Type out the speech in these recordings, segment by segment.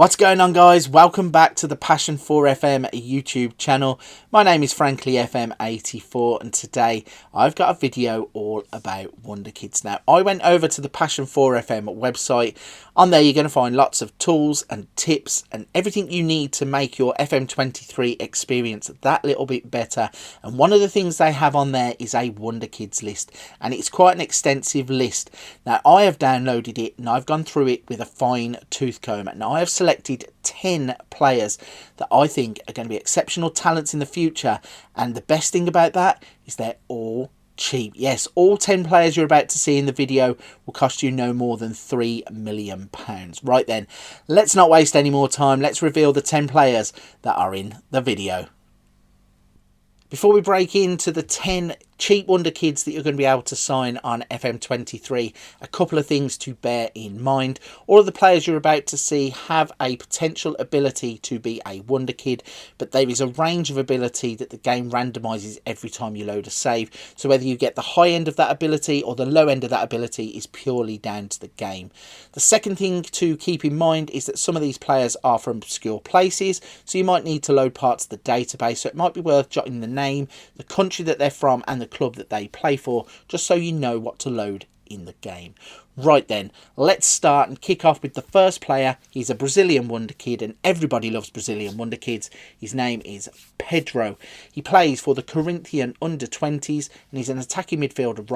What's going on, guys? Welcome back to the Passion for FM YouTube channel. My name is Frankly FM84 and today I've got a video all about Wonderkids. Now, I went over to the Passion for FM website. On there you're going to find lots of tools and tips and everything you need to make your FM23 experience that little bit better. And one of the things they have on there is a Wonderkids list, and it's quite an extensive list. Now, I have downloaded it and I've gone through it with a fine tooth comb, and I have selected 10 players that I think are going to be exceptional talents in the future. And the best thing about that is they're all cheap. Yes, all 10 players you're about to see in the video will cost you no more than £3 million. Right then, let's not waste any more time. Let's reveal the 10 players that are in the video. Before we break into the 10 cheap Wonderkids that you're going to be able to sign on FM23, a couple of things to bear in mind. All of the players you're about to see have a potential ability to be a Wonderkid, but there is a range of ability that the game randomises every time you load a save. So whether you get the high end of that ability or the low end of that ability is purely down to the game. The second thing to keep in mind is that some of these players are from obscure places, so you might need to load parts of the database, so it might be worth jotting the name, the country that they're from and the club that they play for, just so you know what to load in the game. Right then, let's start and kick off with the first player. He's a Brazilian Wonderkid, and everybody loves Brazilian Wonderkids. His name is Pedro. He plays for the Corinthian under-20s, and he's an attacking midfielder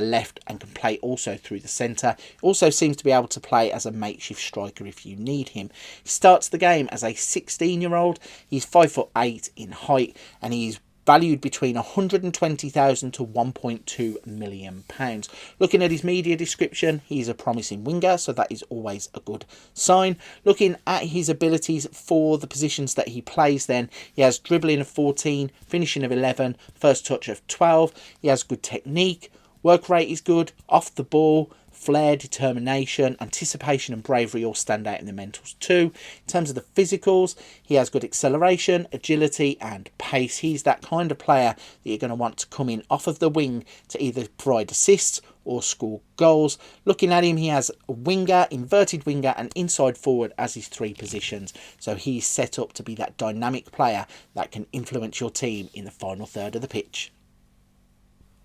left, and can play also through the centre. Also seems to be able to play as a makeshift striker if you need him. He starts the game as a 16-year-old. He's 5'8" in height, and he's valued between 120,000 to 1.2 million pounds. Looking at his media description, he's a promising winger, so that is always a good sign. Looking at his abilities for the positions that he plays, then he has dribbling of 14, finishing of 11, first touch of 12. He has good technique, work rate is good, off the ball, flair, determination, anticipation and bravery all stand out in the mentals too. In terms of the physicals, he has good acceleration, agility and pace. He's that kind of player that you're going to want to come in off of the wing to either provide assists or score goals. Looking at him, he has a winger, inverted winger and inside forward as his three positions. So he's set up to be that dynamic player that can influence your team in the final third of the pitch.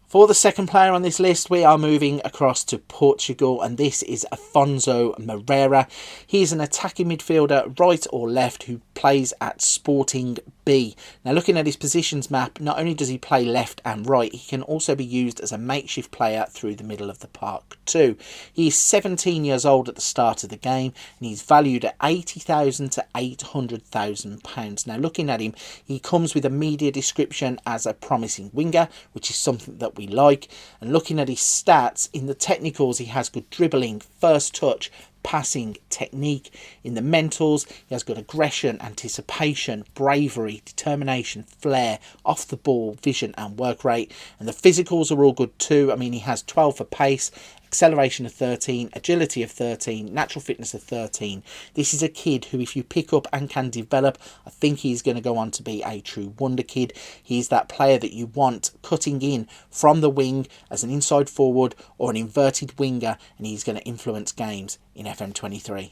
For the second player on this list, we are moving across to Portugal, and this is Alfonso Moreira. He's an attacking midfielder, right or left, who plays at Sporting B. Now, looking at his positions map, not only does he play left and right, he can also be used as a makeshift player through the middle of the park too. He is 17 years old at the start of the game, and he's valued at 80,000 to 800,000 pounds. Now, looking at him, he comes with a media description as a promising winger, which is something that we like. And looking at his stats, in the technicals, he has good dribbling, first touch, passing, technique. In the mentals, he has good aggression, anticipation, bravery, determination, flair, off the ball, vision and work rate. And the physicals are all good too. I mean, he has 12 for pace, acceleration of 13, agility of 13, natural fitness of 13. This is a kid who, if you pick up and can develop, I think he's going to go on to be a true Wonderkid. He's that player that you want cutting in from the wing as an inside forward or an inverted winger, and he's going to influence games in FM23.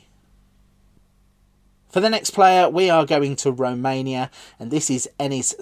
For the next player, we are going to Romania, and this is Ennis.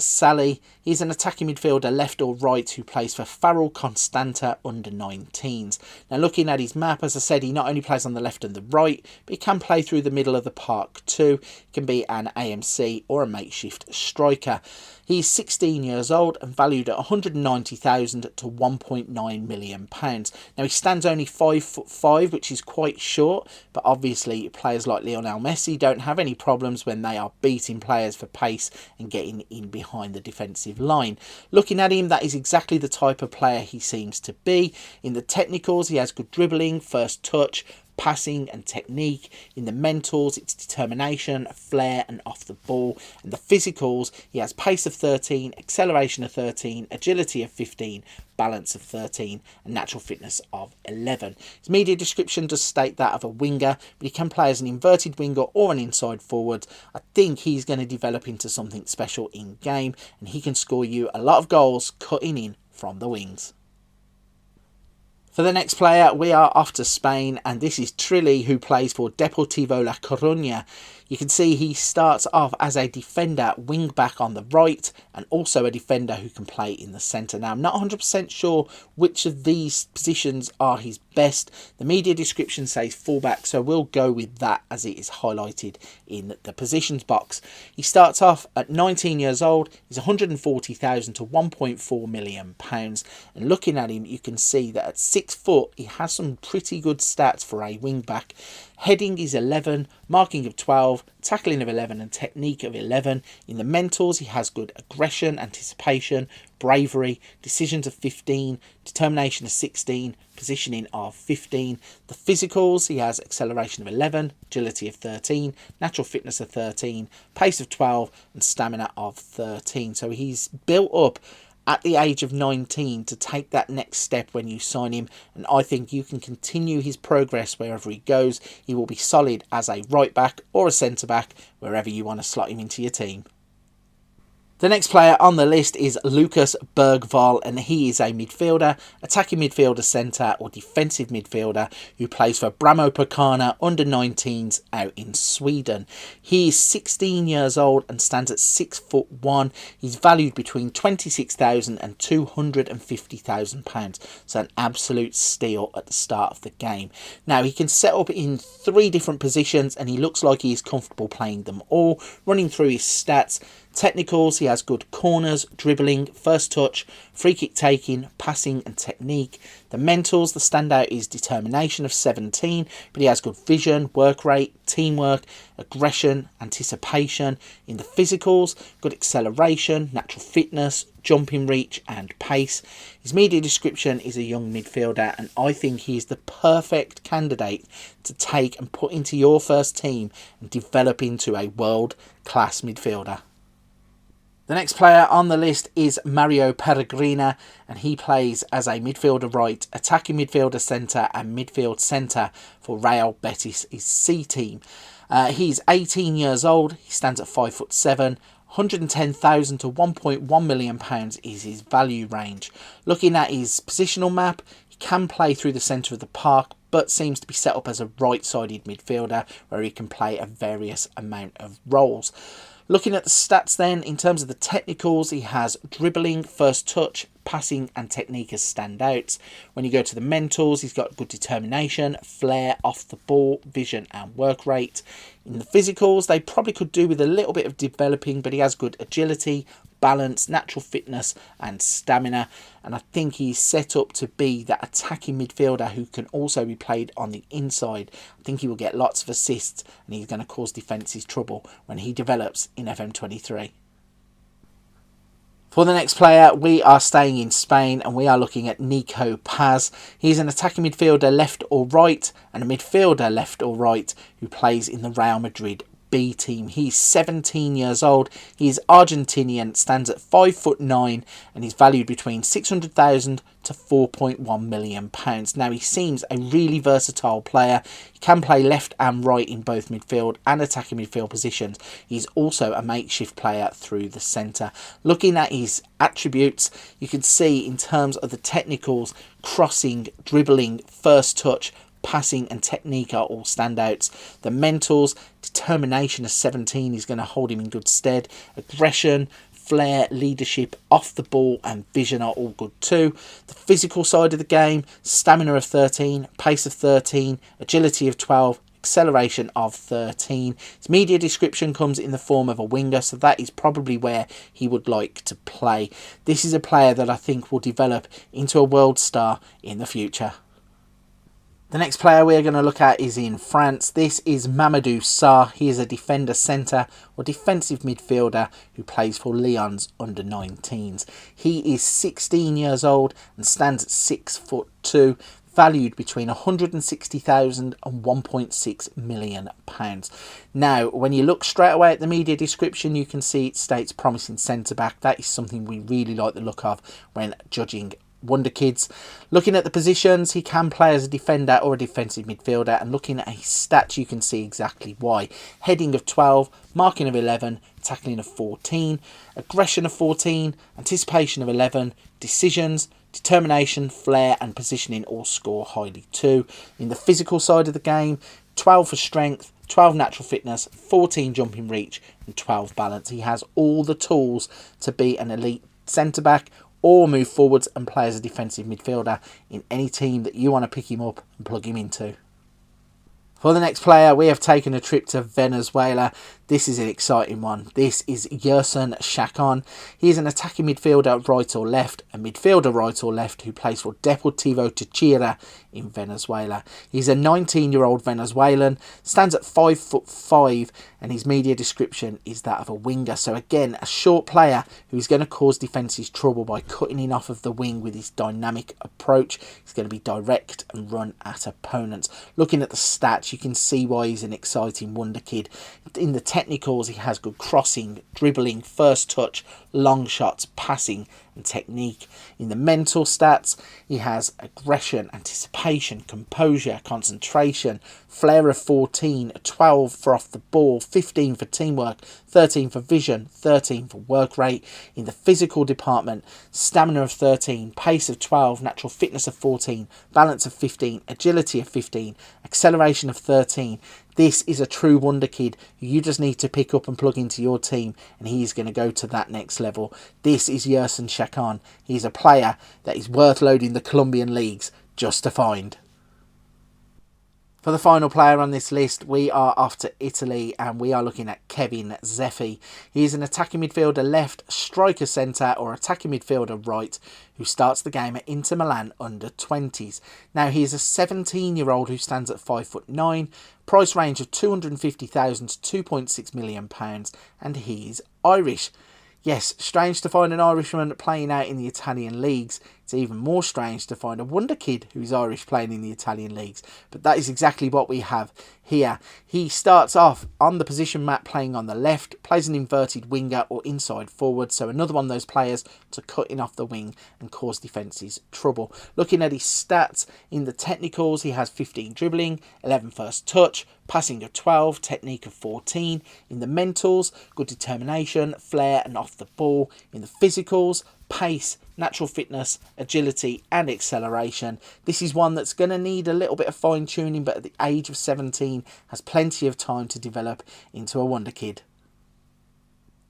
He's an attacking midfielder, left or right, who plays for Farul Constanta under-19s. Now, looking at his map, as I said, he not only plays on the left and the right, but he can play through the middle of the park too. He can be an AMC or a makeshift striker. He's 16 years old and valued at 190,000 to 1.9 million pounds. Now, he stands only 5'5", which is quite short, but obviously players like Lionel Messi don't have any problems when they are beating players for pace and getting in behind the defensive line. Looking at him, that is exactly the type of player he seems to be. In the technicals, he has good dribbling, first touch, passing and technique. In the mentals, it's determination, flair and off the ball. And the physicals, he has pace of 13, acceleration of 13, agility of 15, balance of 13 and natural fitness of 11. His media description does state that of a winger, but he can play as an inverted winger or an inside forward. I think he's going to develop into something special in game, and he can score you a lot of goals cutting in from the wings. For the next player, we are off to Spain, and this is Trilli, who plays for Deportivo La Coruña. You can see he starts off as a defender wing back on the right, and also a defender who can play in the centre. Now, I'm not 100% sure which of these positions are his best. The media description says fullback, so we'll go with that as it is highlighted in the positions box. He starts off at 19 years old. He's 140,000 to 1.4 million pounds, and looking at him, you can see that at 6 foot, he has some pretty good stats for a wing back. Heading is 11, marking of 12, tackling of 11 and technique of 11. In the mentals, he has good aggression, anticipation, bravery, decisions of 15, determination of 16, positioning of 15. The physicals, he has acceleration of 11, agility of 13, natural fitness of 13, pace of 12 and stamina of 13. So he's built up at the age of 19 to take that next step when you sign him, and I think you can continue his progress wherever he goes. He will be solid as a right back or a centre back wherever you want to slot him into your team. The next player on the list is Lucas Bergval, and he is a midfielder, attacking midfielder, centre or defensive midfielder who plays for Bramo Pekana under-19s out in Sweden. He is 16 years old and stands at 6'1". He's valued between 26,000 and 250,000 pounds, so an absolute steal at the start of the game. Now, he can set up in 3 different positions, and he looks like he's comfortable playing them all. Running through his stats: technicals, he has good corners, dribbling, first touch, free kick taking, passing and technique. The mentals, the standout is determination of 17, but he has good vision, work rate, teamwork, aggression, anticipation. In the physicals, good acceleration, natural fitness, jumping reach and pace. His media description is a young midfielder, and I think he is the perfect candidate to take and put into your first team and develop into a world-class midfielder. The next player on the list is Mario Peregrina, and he plays as a midfielder right, attacking midfielder centre and midfield centre for Real Betis' C team. He's 18 years old, he stands at 5'7", 110,000 to 1.1 million pounds is his value range. Looking at his positional map, he can play through the centre of the park, but seems to be set up as a right-sided midfielder where he can play a various amount of roles. Looking at the stats then, in terms of the technicals, he has dribbling, first touch, passing and technique as standouts. When you go to the mentals, he's got good determination, flair off the ball, vision and work rate. In the physicals, they probably could do with a little bit of developing, but he has good agility, balance, natural fitness and stamina, and I think he's set up to be that attacking midfielder who can also be played on the inside. I think he will get lots of assists, and he's going to cause defences trouble when he develops in FM23. For the next player, we are staying in Spain, and we are looking at Nico Paz. He's an attacking midfielder left or right, and a midfielder left or right who plays in the Real Madrid B team. He's 17 years old. He's Argentinian, stands at 5'9", and he's valued between 600,000 to 4.1 million pounds. Now, he seems a really versatile player. He can play left and right in both midfield and attacking midfield positions. He's also a makeshift player through the centre. Looking at his attributes, you can see in terms of the technicals, crossing, dribbling, first touch, passing and technique are all standouts. The mentals, determination of 17 is going to hold him in good stead. Aggression, flair, leadership, off the ball and vision are all good too. The physical side of the game, stamina of 13, pace of 13, agility of 12, acceleration of 13. His media description comes in the form of a winger, so that is probably where he would like to play. This is a player that I think will develop into a world star in the future. The next player we're going to look at is in France. This is Mamadou Sarr. He is a defender centre or defensive midfielder who plays for Lyon's under-19s. He is 16 years old and stands at 6'2", valued between 160,000 and 1.6 million pounds. Now, when you look straight away at the media description, you can see it states promising centre-back. That is something we really like the look of when judging Wonderkids. Looking at the positions, he can play as a defender or a defensive midfielder, and looking at his stats, you can see exactly why. Heading of 12, marking of 11, tackling of 14, aggression of 14, anticipation of 11, decisions, Determination, flair and positioning all score highly too. In the physical side of the game, 12 for strength, 12 natural fitness, 14 jumping reach and 12 balance. He has all the tools to be an elite centre-back or move forwards and play as a defensive midfielder in any team that you want to pick him up and plug him into. For the next player, we have taken a trip to Venezuela. This is an exciting one. This is Gerson Sanchez. He is an attacking midfielder, right or left, a midfielder, right or left, who plays for Deportivo Táchira in Venezuela. He's a 19-year-old Venezuelan, stands at 5'5", and his media description is that of a winger. So again, a short player who is going to cause defences trouble by cutting in off of the wing with his dynamic approach. He's going to be direct and run at opponents. Looking at the stats, you can see why he's an exciting wonder kid. In the technicals, he has good crossing, dribbling, first touch, long shots, passing and technique. In the mental stats, he has aggression, anticipation, composure, concentration, flair of 14, 12 for off the ball, 15 for teamwork, 13 for vision, 13 for work rate. In the physical department, stamina of 13, pace of 12, natural fitness of 14, balance of 15, agility of 15, acceleration of 13. This is a true wonder kid who you just need to pick up and plug into your team, and he's going to go to that next level. This is Gerson Sanchez. He's a player that is worth loading the Colombian leagues just to find. For the final player on this list, we are off to Italy and we are looking at Kevin Zippy. He is an attacking midfielder left, striker centre or attacking midfielder right who starts the game at Inter Milan under 20s. Now he is a 17-year-old who stands at 5'9", price range of £250,000 to £2.6 million, and he is Irish. Yes, strange to find an Irishman playing out in the Italian leagues. It's even more strange to find a wonder kid who's Irish playing in the Italian leagues. But that is exactly what we have here. He starts off on the position map playing on the left, plays an inverted winger or inside forward. So another one of those players to cut in off the wing and cause defences trouble. Looking at his stats, in the technicals, he has 15 dribbling, 11 first touch, passing of 12, technique of 14. In the mentals, good determination, flair and off the ball. In the physicals, pace, natural fitness, agility and acceleration. This is one that's going to need a little bit of fine tuning, but at the age of 17 has plenty of time to develop into a wonder kid.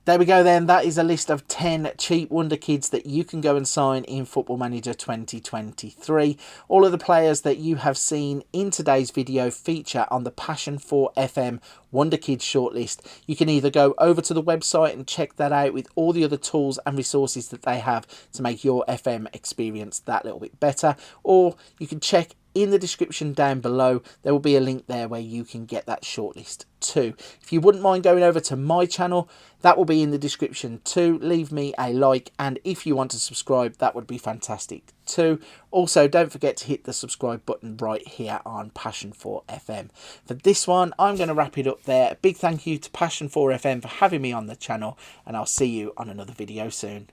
There we go then, that is a list of 10 cheap wonder kids that you can go and sign in Football Manager 2023. All of the players that you have seen in today's video feature on the Passion for FM Wonder Kids shortlist. You can either go over to the website and check that out with all the other tools and resources that they have to make your FM experience that little bit better, or you can check in the description down below. There will be a link there where you can get that shortlist too. If you wouldn't mind going over to my channel, that will be in the description too. Leave me a like, and if you want to subscribe, that would be fantastic too. Also, don't forget to hit the subscribe button right here on Passion for FM. For this one, I'm going to wrap it up there. A big thank you to Passion for FM for having me on the channel, and I'll see you on another video soon.